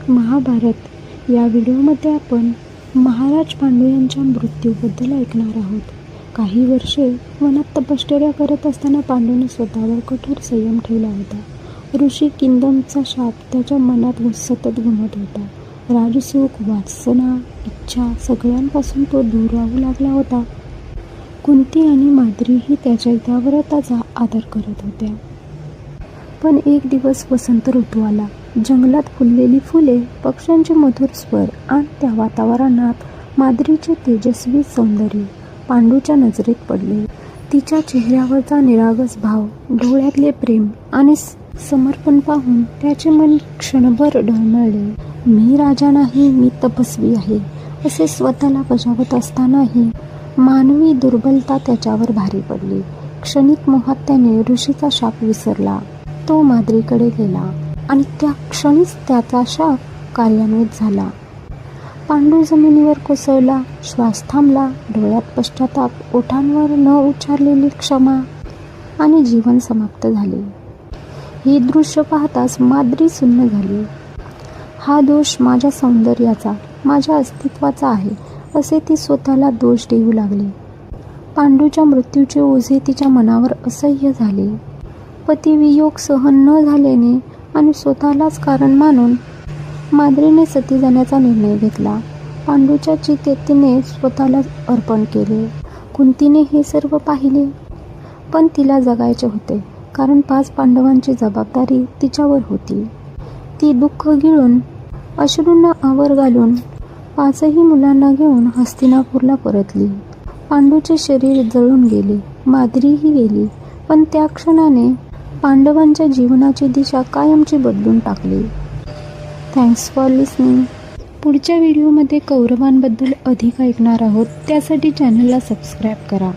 महाभारत या व्हिडिओमध्ये आपण महाराज पांडू यांच्या मृत्यूबद्दल ऐकणार आहोत. काही वर्षे वनात तपश्चर्या करत असताना पांडूने स्वतःवर कठोर संयम ठेवला होता. ऋषी किंदमचा शाप त्याच्या मनात सतत घुमत होता. राजसुख, वासना, इच्छा सगळ्यांपासून तो दूर राहू लागला होता. कुंती आणि माद्रीही त्याच्या त्याचा आदर करत होत्या. पण एक दिवस वसंत ऋतू आला. जंगलात फुललेली फुले, पक्ष्यांचे मधुर स्वर आणि त्या वातावरणात माद्रीचे तेजस्वी सौंदर्य पांडूच्या नजरेत पडले. तिच्या चेहऱ्यावरचा निरागस भाव, डोळ्यातले प्रेम आणि समर्पण पाहून त्याचे मन क्षणभर डळमळले. मी राजा नाही, मी तपस्वी आहे असे स्वतःला बजावत असतानाही मानवी दुर्बलता त्याच्यावर भारी पडली. क्षणिक मोहात त्याने ऋषीचा शाप विसरला. तो माद्रीकडे गेला आणि त्या क्षणीच त्याचा शाप कार्यान्वित झाला. पांडू जमिनीवर कोसळला, श्वास थांबला, डोळ्यात पश्चाताप, ओठांवर न उच्चारलेली क्षमा आणि जीवन समाप्त झाले. हे दृश्य पाहताच माद्री सुन्न झाली. हा दोष माझ्या सौंदर्याचा, माझ्या अस्तित्वाचा आहे असे ती स्वतःला दोष देऊ लागली. पांडूच्या मृत्यूचे ओझे तिच्या मनावर असह्य झाले. पतिवियोग सहन न झाल्याने आणि स्वतःलाच कारण मानून माद्रीने सती जाण्याचा निर्णय घेतला. पांडूच्या चितेत तिने स्वतःला अर्पण केले. कुंतीने हे सर्व पाहिले, पण तिला जगायचे होते, कारण 5 पांडवांची जबाबदारी तिच्यावर होती. ती दुःख गिळून, अश्रूंना आवर घालून 5ही मुलांना घेऊन हस्तिनापूरला परतली. पांडूचे शरीर जळून गेले, माद्रीही गेली, पण त्या क्षणाने पांडवांच्या जीवनाची दिशा कायमची बदलून टाकली. Thanks for listening. पुढच्या व्हिडिओमध्ये कौरवांबद्दल अधिक ऐकणार आहोत. त्यासाठी चॅनलला सबस्क्राईब करा.